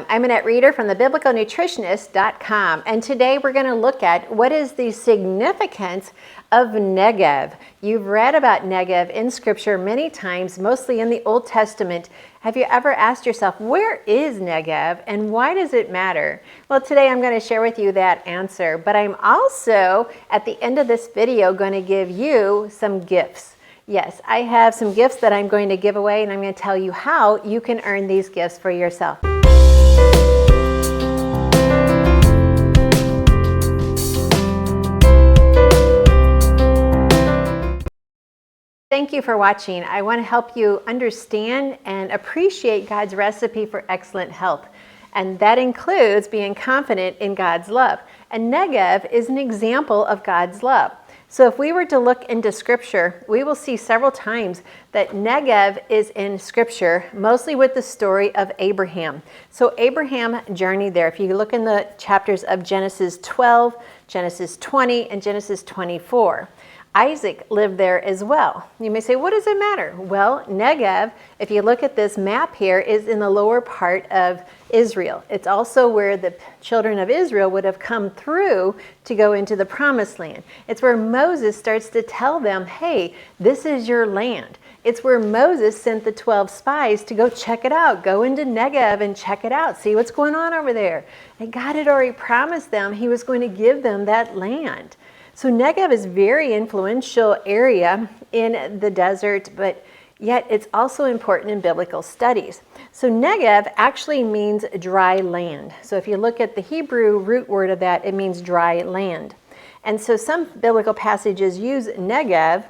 I'm Annette Reeder from thebiblicalnutritionist.com, and today we're going to look at what is the significance of Negev. You've read about Negev in Scripture many times, mostly in the Old Testament. Have you ever asked yourself, where is Negev and why does it matter? Well, today I'm going to share with you that answer, but I'm also, at the end of this video, going to give you some gifts. Yes, I have some gifts that I'm going to give away, and I'm going to tell you how you can earn these gifts for yourself. Thank you for watching. I want to help you understand and appreciate God's recipe for excellent health. And that includes being confident in God's love. And Negev is an example of God's love. So if we were to look into Scripture, we will see several times that Negev is in Scripture, mostly with the story of Abraham. So Abraham journeyed there. If you look in the chapters of Genesis 12, Genesis 20, and Genesis 24. Isaac lived there as well. You may say, what does it matter? Well, Negev, if you look at this map here, is in the lower part of Israel. It's also where the children of Israel would have come through to go into the promised land. It's where Moses starts to tell them, hey, this is your land. It's where Moses sent the 12 spies to go check it out. Go into Negev and check it out. See what's going on over there. And God had already promised them he was going to give them that land. So Negev is a very influential area in the desert, but yet it's also important in biblical studies. So Negev actually means dry land. So if you look at the Hebrew root word of that, it means dry land. And so some biblical passages use Negev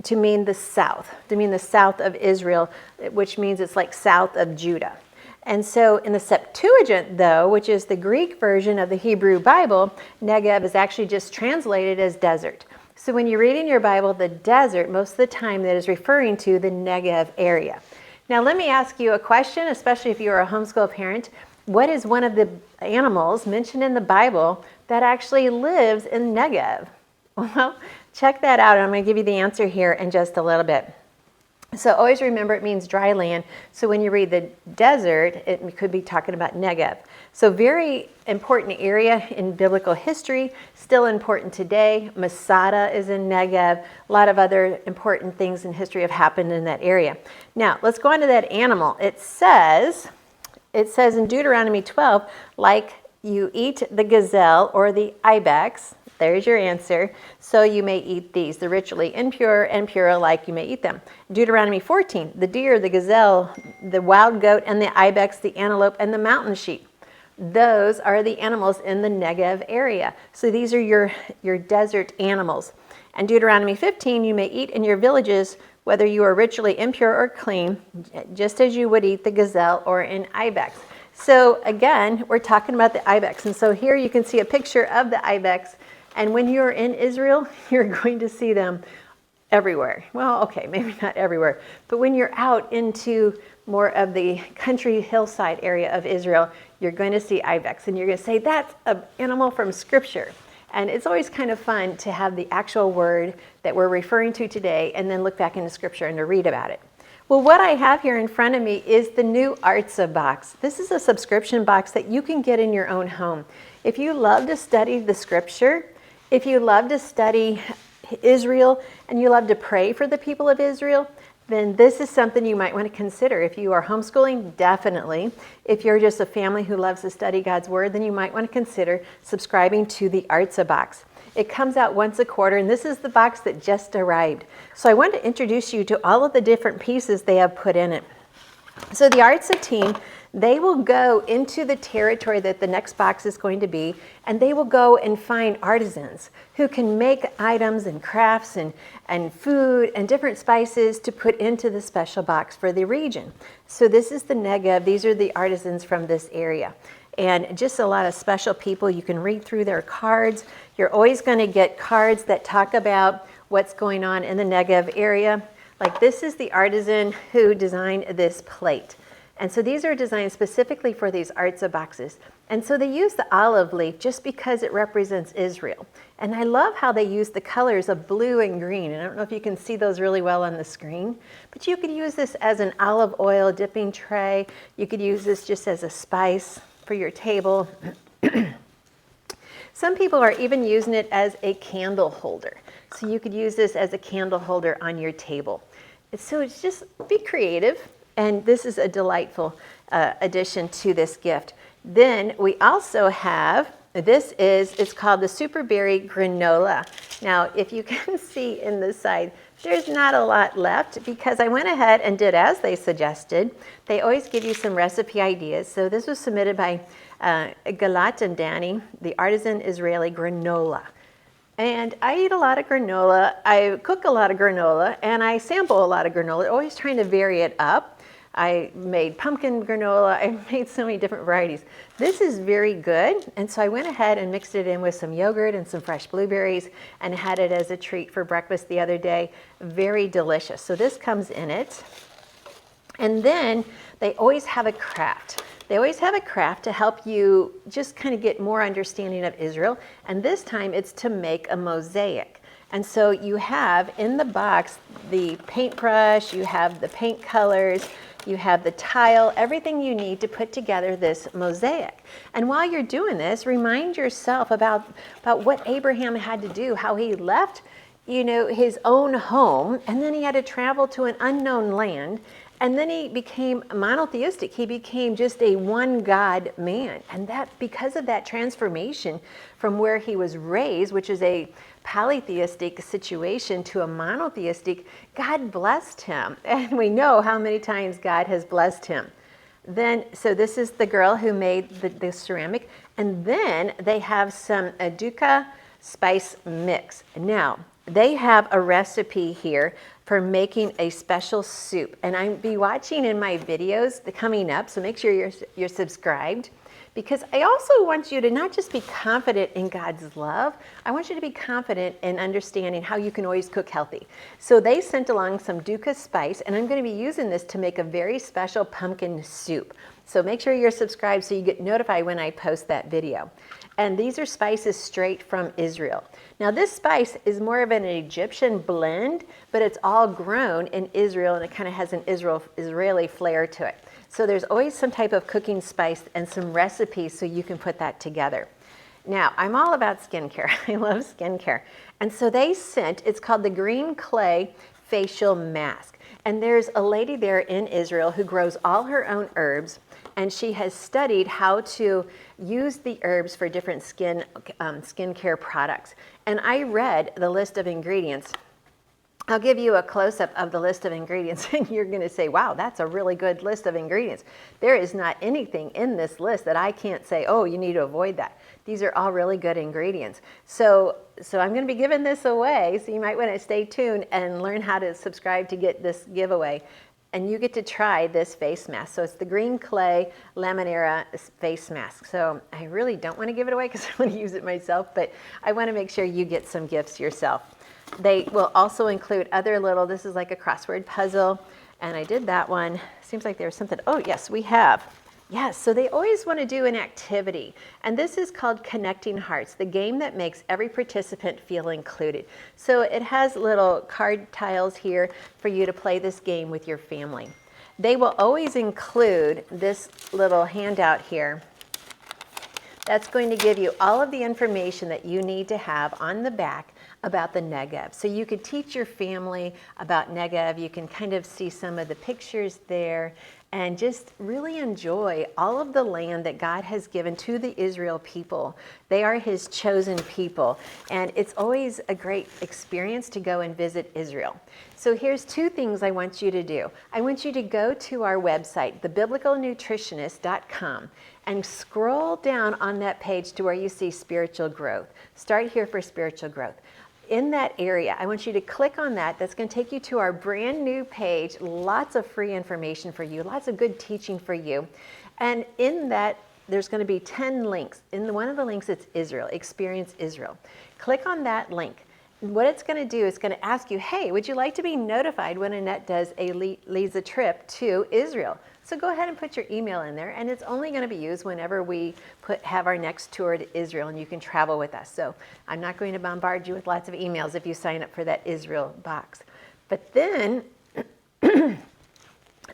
to mean the south of Israel, which means it's like south of Judah. And so in the Septuagint, though, which is the Greek version of the Hebrew Bible, Negev is actually just translated as desert. So when you read in your Bible the desert, most of the time that is referring to the Negev area. Now let me ask you a question, especially if you're a homeschool parent. What is one of the animals mentioned in the Bible that actually lives in Negev? Well, check that out. I'm going to give you the answer here in just a little bit. So always remember it means dry land. So when you read the desert, it could be talking about Negev. So very important area in biblical history, still important today. Masada is in Negev. A lot of other important things in history have happened in that area. Now, let's go on to that animal. It says in Deuteronomy 12, like you eat the gazelle or the ibex. There's your answer. So you may eat these, the ritually impure and pure alike, you may eat them. Deuteronomy 14, the deer, the gazelle, the wild goat, and the ibex, the antelope, and the mountain sheep. Those are the animals in the Negev area. So these are your desert animals. And Deuteronomy 15, you may eat in your villages, whether you are ritually impure or clean, just as you would eat the gazelle or an ibex. So again, we're talking about the ibex. And so here you can see a picture of the ibex. And when you're in Israel, you're going to see them everywhere. Well, okay, maybe not everywhere, but when you're out into more of the country hillside area of Israel, you're going to see ibex, and you're going to say, that's an animal from Scripture. And it's always kind of fun to have the actual word that we're referring to today and then look back into Scripture and to read about it. Well, what I have here in front of me is the new Artza box. This is a subscription box that you can get in your own home. If you love to study the Scripture, if you love to study Israel and you love to pray for the people of Israel, then this is something you might want to consider. If you are homeschooling, definitely. If you're just a family who loves to study God's Word, then you might want to consider subscribing to the Artza box. It comes out once a quarter, and this is the box that just arrived. So I want to introduce you to all of the different pieces they have put in it. So the Artza team, they will go into the territory that the next box is going to be, and they will go and find artisans who can make items and crafts and food and different spices to put into the special box for the region. So this is the Negev. These are the artisans from this area. And just a lot of special people. You can read through their cards. You're always going to get cards that talk about what's going on in the Negev area. Like this is the artisan who designed this plate. And so these are designed specifically for these Artza boxes. And so they use the olive leaf just because it represents Israel. And I love how they use the colors of blue and green. And I don't know if you can see those really well on the screen, but you could use this as an olive oil dipping tray. You could use this just as a spice for your table. Some people are even using it as a candle holder. So you could use this as a candle holder on your table. So it's just be creative. And this is a delightful addition to this gift. Then we also have, it's called the Super Berry Granola. Now, if you can see in the side, there's not a lot left because I went ahead and did as they suggested. They always give you some recipe ideas. So this was submitted by Galat and Danny, the artisan Israeli granola. And I eat a lot of granola, I cook a lot of granola, and I sample a lot of granola, always trying to vary it up. I made pumpkin granola, I made so many different varieties. This is very good, and so I went ahead and mixed it in with some yogurt and some fresh blueberries and had it as a treat for breakfast the other day. Very delicious. So this comes in it. And then they always have a craft. They always have a craft to help you just kind of get more understanding of Israel. And this time it's to make a mosaic. And so you have in the box the paintbrush, you have the paint colors, you have the tile, everything you need to put together this mosaic. And while you're doing this, remind yourself about what Abraham had to do, how he left, his own home, and then he had to travel to an unknown land. And then he became monotheistic. He became just a one God man. And that because of that transformation from where he was raised, which is a polytheistic situation, to a monotheistic, God blessed him. And we know how many times God has blessed him. So this is the girl who made the ceramic. And then they have some aduka spice mix. Now, they have a recipe here for making a special soup. And I'll be watching in my videos coming up, so make sure you're subscribed. Because I also want you to not just be confident in God's love, I want you to be confident in understanding how you can always cook healthy. So they sent along some dukkha spice, and I'm going to be using this to make a very special pumpkin soup. So make sure you're subscribed so you get notified when I post that video. And these are spices straight from Israel. Now this spice is more of an Egyptian blend, but it's all grown in Israel, and it kind of has an Israeli flair to it. So there's always some type of cooking spice and some recipes so you can put that together. Now, I'm all about skincare. I love skincare. And so they sent, it's called the Green Clay Facial Mask. And there's a lady there in Israel who grows all her own herbs, and she has studied how to use the herbs for different skincare products. And I read the list of ingredients. I'll give you a close-up of the list of ingredients, and you're going to say, wow, that's a really good list of ingredients. There is not anything in this list that I can't say, oh, you need to avoid that. These are all really good ingredients. So I'm going to be giving this away, so you might want to stay tuned and learn how to subscribe to get this giveaway. And you get to try this face mask. So it's the Green Clay Laminera face mask. So I really don't want to give it away because I want to use it myself, but I want to make sure you get some gifts yourself. They will also include other this is like a crossword puzzle, and I did that one. Seems like there's something, oh yes, we have. Yes, so they always want to do an activity, and this is called Connecting Hearts, the game that makes every participant feel included. So it has little card tiles here for you to play this game with your family. They will always include this little handout here that's going to give you all of the information that you need to have on the back about the Negev. So you could teach your family about Negev. You can kind of see some of the pictures there and just really enjoy all of the land that God has given to the Israel people. They are his chosen people. And it's always a great experience to go and visit Israel. So here's two things I want you to do. I want you to go to our website, thebiblicalnutritionist.com, and scroll down on that page to where you see spiritual growth. Start here for spiritual growth. In that area, I want you to click on that. That's going to take you to our brand new page. Lots of free information for you, lots of good teaching for you. And in that, there's going to be 10 links. In one of the links, it's Israel, Experience Israel. Click on that link. what it's going to do is going to ask you, hey, would you like to be notified when Annette leads a trip to Israel? So go ahead and put your email in there, and it's only going to be used whenever we have our next tour to Israel, and you can travel with us. So I'm not going to bombard you with lots of emails if you sign up for that Israel box. But then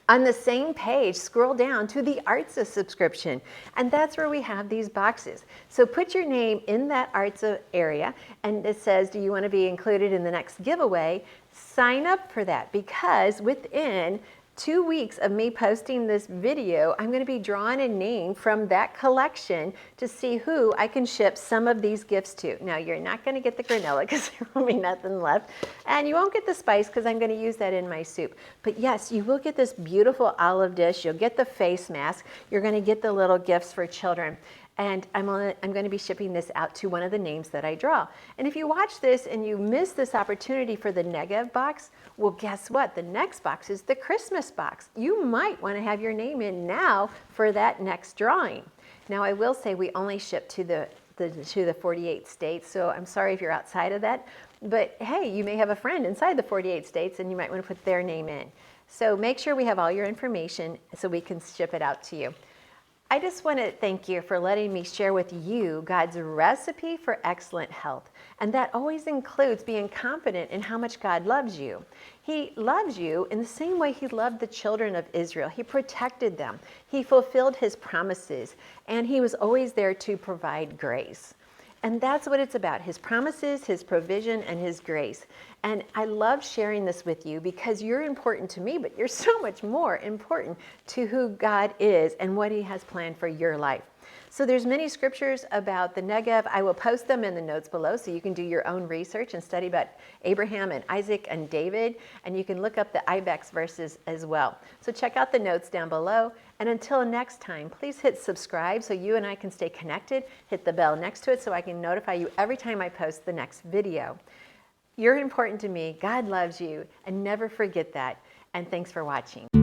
on the same page, scroll down to the Artza subscription, and that's where we have these boxes. So put your name in that Artza area, and it says, do you want to be included in the next giveaway? Sign up for that, because within 2 weeks of me posting this video, I'm going to be drawing a name from that collection to see who I can ship some of these gifts to. Now, you're not going to get the granola because there will be nothing left, and you won't get the spice because I'm going to use that in my soup. But yes, you will get this beautiful olive dish. You'll get the face mask. You're going to get the little gifts for children. And I'm going to be shipping this out to one of the names that I draw. And if you watch this and you miss this opportunity for the Negev box, well, guess what? The next box is the Christmas box. You might want to have your name in now for that next drawing. Now, I will say we only ship to the 48 states, so I'm sorry if you're outside of that. But hey, you may have a friend inside the 48 states, and you might want to put their name in. So make sure we have all your information so we can ship it out to you. I just want to thank you for letting me share with you God's recipe for excellent health. And that always includes being confident in how much God loves you. He loves you in the same way He loved the children of Israel. He protected them. He fulfilled His promises. And He was always there to provide grace. And that's what it's about, His promises, His provision, and His grace. And I love sharing this with you because you're important to me, but you're so much more important to who God is and what He has planned for your life. So there's many scriptures about the Negev. I will post them in the notes below so you can do your own research and study about Abraham and Isaac and David, and you can look up the Ibex verses as well. So check out the notes down below, and until next time, please hit subscribe so you and I can stay connected. Hit the bell next to it so I can notify you every time I post the next video. You're important to me, God loves you, and never forget that. And thanks for watching.